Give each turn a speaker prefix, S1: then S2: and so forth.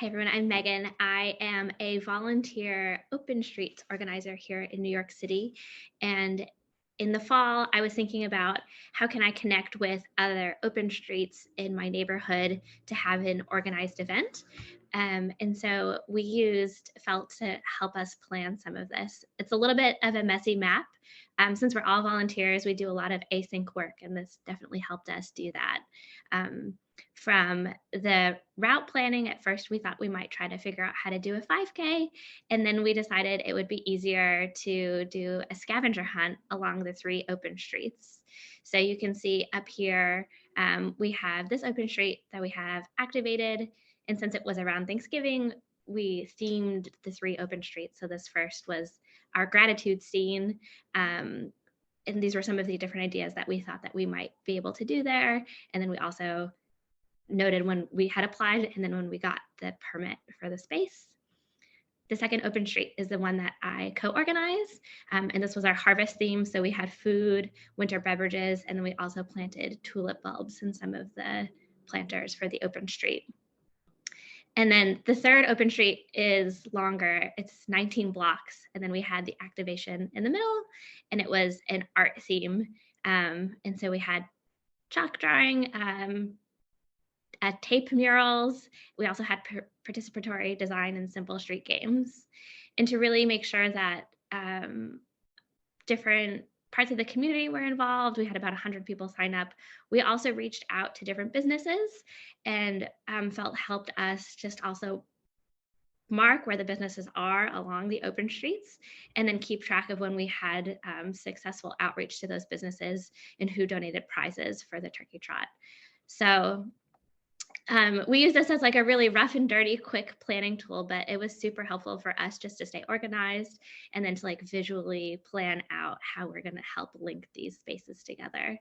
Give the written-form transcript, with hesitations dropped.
S1: Hi, everyone. I'm Megan. I am a volunteer open streets organizer here in New York City. And in the fall, I was thinking about how can I connect with other open streets in my neighborhood to have an organized event. And so we used Felt to help us plan some of this. It's a little bit of a messy map. Since we're all volunteers, we do a lot of async work, and this definitely helped us do that. Um, from the route planning, at first we thought we might try to figure out how to do a 5K, and then we decided it would be easier to do a scavenger hunt along the three open streets. So you can see up here, we have this open street that we have activated, and since it was around Thanksgiving, we themed the three open streets. So this first was our gratitude scene. Um, and these were some of the different ideas that we thought that we might be able to do there. And then we also noted when we had applied and then when we got the permit for the space. The second open street is the one that I co-organize, and this was our harvest theme. So we had food, winter beverages, and then we also planted tulip bulbs in some of the planters for the open street. And then the third open street is longer. It's 19 blocks. And then we had the activation in the middle, and it was an art theme. And so we had chalk drawing, tape murals. We also had participatory design and simple street games. And to really make sure that different parts of the community were involved, we had about 100 people sign up. We also reached out to different businesses, and Felt helped us just also mark where the businesses are along the open streets and then keep track of when we had successful outreach to those businesses and who donated prizes for the turkey trot. So we use this as like a really rough and dirty, quick planning tool, but it was super helpful for us just to stay organized and then to like visually plan out how we're going to help link these spaces together.